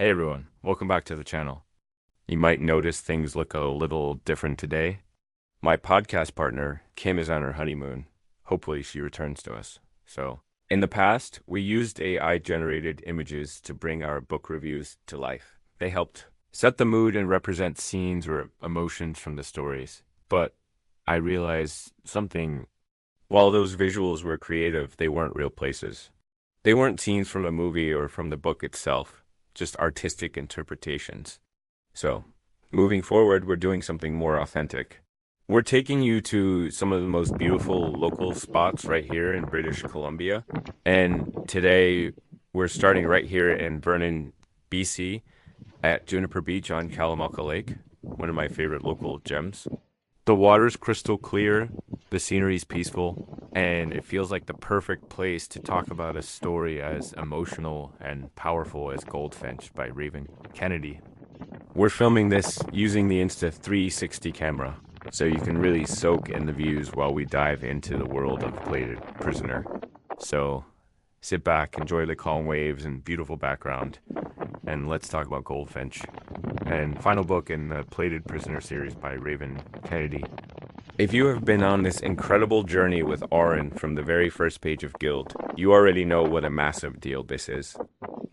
Hey everyone, welcome back to the channel. You might notice things look a little different today. My podcast partner, Kim, is on her honeymoon. Hopefully she returns to us. In the past, we used AI-generated images to bring our book reviews to life. They helped set the mood and represent scenes or emotions from the stories. But I realized something. While those visuals were creative, they weren't real places. They weren't scenes from a movie or from the book itself, just artistic interpretations. So, moving forward, we're doing something more authentic. We're taking you to some of the most beautiful local spots right here in British Columbia. And today, we're starting right here in Vernon, BC, at Juniper Beach on Kalamalka Lake, one of my favorite local gems. The water's crystal clear, the scenery's peaceful, and it feels like the perfect place to talk about a story as emotional and powerful as Goldfinch by Raven Kennedy. We're filming this using the Insta360 camera, so you can really soak in the views while we dive into the world of Plated Prisoner. So sit back, enjoy the calm waves and beautiful background, and let's talk about Goldfinch, and final book in the Plated Prisoner series by Raven Kennedy. If you have been on this incredible journey with Auren from the very first page of Guild, you already know what a massive deal this is.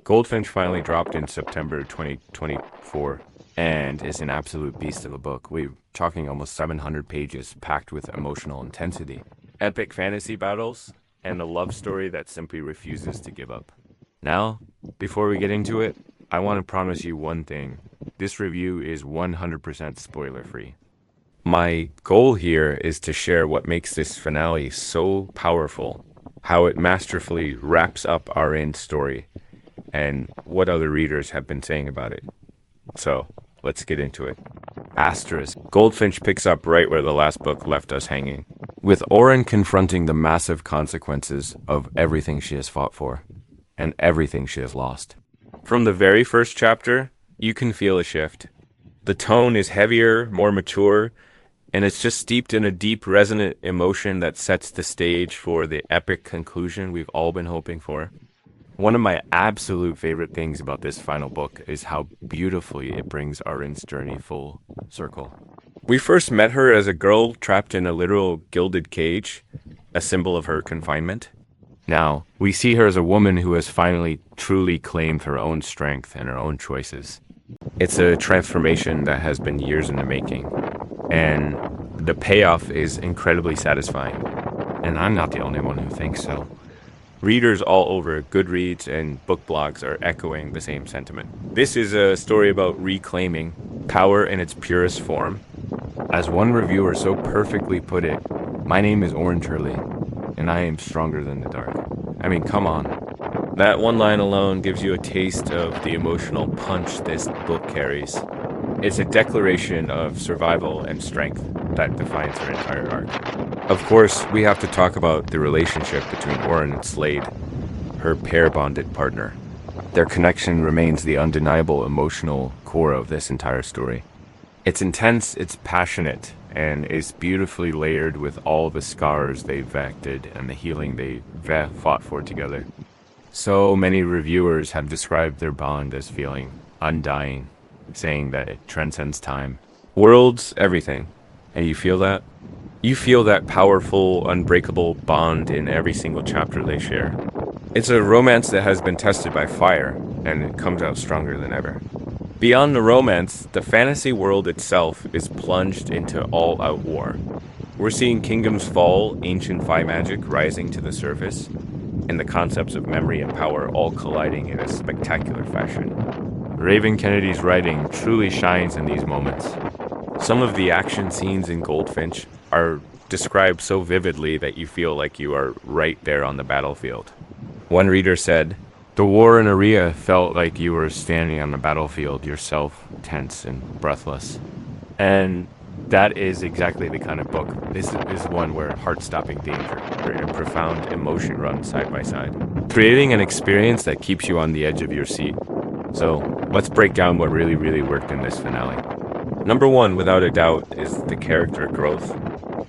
Goldfinch finally dropped in September 2024 and is an absolute beast of a book. We're talking almost 700 pages packed with emotional intensity, epic fantasy battles, and a love story that simply refuses to give up. Now, before we get into it, I want to promise you one thing. This review is 100% spoiler-free. My goal here is to share what makes this finale so powerful, how it masterfully wraps up our end story, and what other readers have been saying about it. So, let's get into it. Asterisk. Goldfinch picks up right where the last book left us hanging, with Auren confronting the massive consequences of everything she has fought for, and everything she has lost. From the very first chapter, you can feel a shift. The tone is heavier, more mature, and it's just steeped in a deep, resonant emotion that sets the stage for the epic conclusion we've all been hoping for. One of my absolute favorite things about this final book is how beautifully it brings Auren's journey full circle. We first met her as a girl trapped in a literal gilded cage, a symbol of her confinement. Now, we see her as a woman who has finally truly claimed her own strength and her own choices. It's a transformation that has been years in the making, and the payoff is incredibly satisfying. And I'm not the only one who thinks so. Readers all over Goodreads and book blogs are echoing the same sentiment. This is a story about reclaiming power in its purest form. As one reviewer so perfectly put it, "My name is Orange Hurley, and I am stronger than the dark." I mean, come on. That one line alone gives you a taste of the emotional punch this book carries. It's a declaration of survival and strength that defines her entire arc. Of course, we have to talk about the relationship between Auren and Slade, her pair-bonded partner. Their connection remains the undeniable emotional core of this entire story. It's intense, it's passionate, and is beautifully layered with all the scars they've acted and the healing they fought for together. So many reviewers have described their bond as feeling undying, saying that it transcends time. Worlds, everything. And you feel that? You feel that powerful, unbreakable bond in every single chapter they share. It's a romance that has been tested by fire, and it comes out stronger than ever. Beyond the romance, the fantasy world itself is plunged into all-out war. We're seeing kingdoms fall, ancient Fae magic rising to the surface, and the concepts of memory and power all colliding in a spectacular fashion. Raven Kennedy's writing truly shines in these moments. Some of the action scenes in Goldfinch are described so vividly that you feel like you are right there on the battlefield. One reader said, "The war in Auren felt like you were standing on the battlefield yourself, tense and breathless." And that is exactly the kind of book. This is one where heart-stopping danger and profound emotion run side by side, creating an experience that keeps you on the edge of your seat. So let's break down what really worked in this finale. Number one, without a doubt, is the character growth.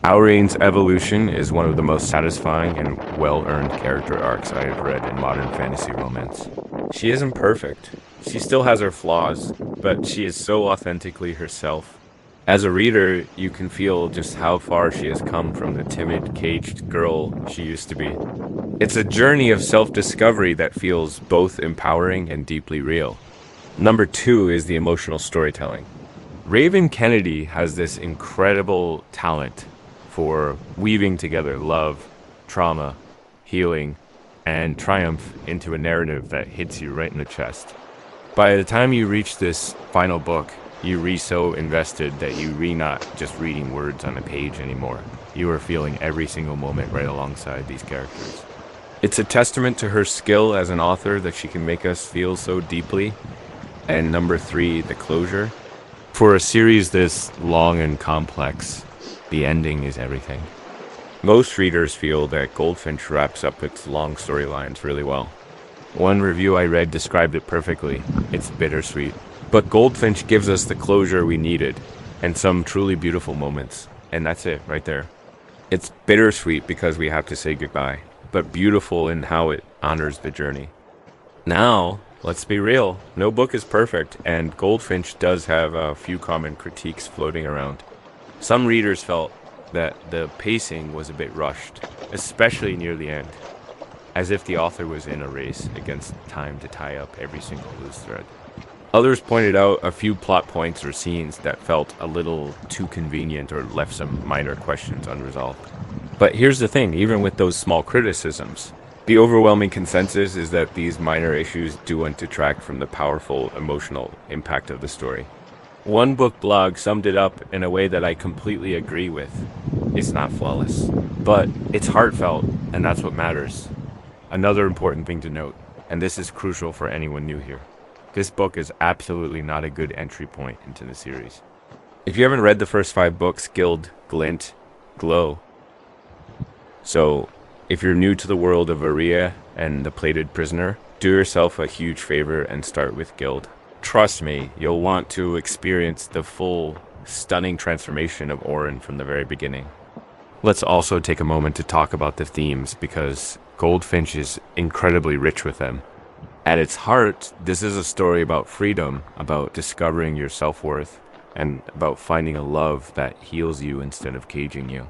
Auren's evolution is one of the most satisfying and well-earned character arcs I have read in modern fantasy romance. She isn't perfect, She still has her flaws, but she is so authentically herself. As a reader, you can feel just how far she has come from the timid, caged girl she used to be. It's a journey of self-discovery that feels both empowering and deeply real. Number two is the emotional storytelling. Raven Kennedy has this incredible talent for weaving together love, trauma, healing, and triumph into a narrative that hits you right in the chest. By the time you reach this final book, you so invested that you not just reading words on a page anymore. You are feeling every single moment right alongside these characters. It's a testament to her skill as an author that she can make us feel so deeply. And number three, the closure. For a series this long and complex, the ending is everything. Most readers feel that Goldfinch wraps up its long storylines really well. One review I read described it perfectly. It's bittersweet. But Goldfinch gives us the closure we needed, and some truly beautiful moments. And that's it, right there. It's bittersweet because we have to say goodbye, but beautiful in how it honors the journey. Now, let's be real. No book is perfect, and Goldfinch does have a few common critiques floating around. Some readers felt that the pacing was a bit rushed, especially near the end, as if the author was in a race against time to tie up every single loose thread. Others pointed out a few plot points or scenes that felt a little too convenient or left some minor questions unresolved. But here's the thing, even with those small criticisms, the overwhelming consensus is that these minor issues don't detract from the powerful emotional impact of the story. One book blog summed it up in a way that I completely agree with. It's not flawless, but it's heartfelt, and that's what matters. Another important thing to note, and this is crucial for anyone new here. This book is absolutely not a good entry point into the series. If you haven't read the first 5 books, Gild, Glint, Glow. So, if you're new to the world of Aria and the Plated Prisoner, do yourself a huge favor and start with Gild. Trust me, you'll want to experience the full, stunning transformation of Auren from the very beginning. Let's also take a moment to talk about the themes, because Goldfinch is incredibly rich with them. At its heart, this is a story about freedom, about discovering your self-worth, and about finding a love that heals you instead of caging you.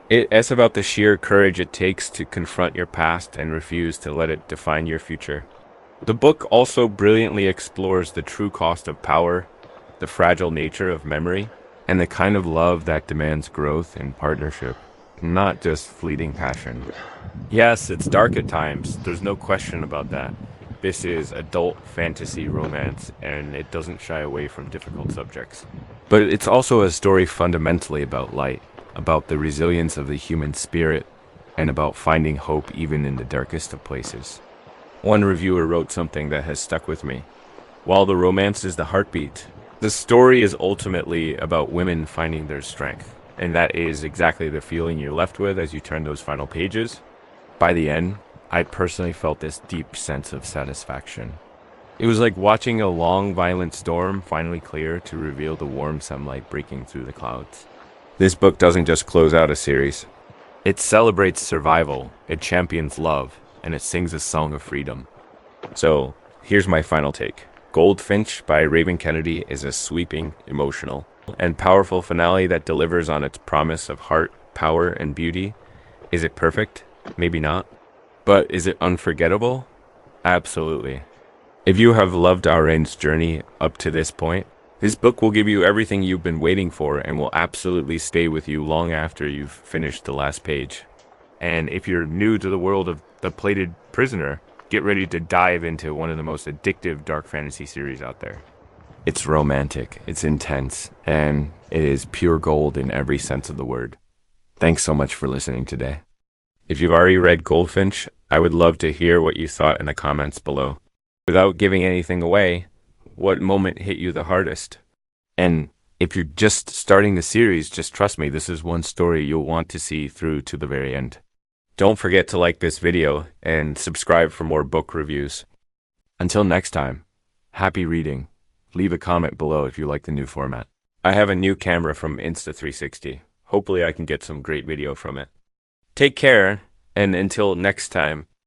It's about the sheer courage it takes to confront your past and refuse to let it define your future. The book also brilliantly explores the true cost of power, the fragile nature of memory, and the kind of love that demands growth and partnership, not just fleeting passion. Yes, it's dark at times, there's no question about that. This is adult fantasy romance, and it doesn't shy away from difficult subjects. But it's also a story fundamentally about light, about the resilience of the human spirit, and about finding hope even in the darkest of places. One reviewer wrote something that has stuck with me. While the romance is the heartbeat, the story is ultimately about women finding their strength. And that is exactly the feeling you're left with as you turn those final pages. By the end, I personally felt this deep sense of satisfaction. It was like watching a long, violent storm finally clear to reveal the warm sunlight breaking through the clouds. This book doesn't just close out a series. It celebrates survival, it champions love, and it sings a song of freedom. So, here's my final take. Goldfinch by Raven Kennedy is a sweeping, emotional, and powerful finale that delivers on its promise of heart, power, and beauty. Is it perfect? Maybe not. But is it unforgettable? Absolutely. If you have loved Auren's journey up to this point, this book will give you everything you've been waiting for and will absolutely stay with you long after you've finished the last page. And if you're new to the world of The Plated Prisoner, get ready to dive into one of the most addictive dark fantasy series out there. It's romantic, it's intense, and it is pure gold in every sense of the word. Thanks so much for listening today. If you've already read Goldfinch, I would love to hear what you thought in the comments below. Without giving anything away, what moment hit you the hardest? And if you're just starting the series, just trust me, this is one story you'll want to see through to the very end. Don't forget to like this video and subscribe for more book reviews. Until next time, happy reading. Leave a comment below if you like the new format. I have a new camera from Insta360. Hopefully I can get some great video from it. Take care, and until next time,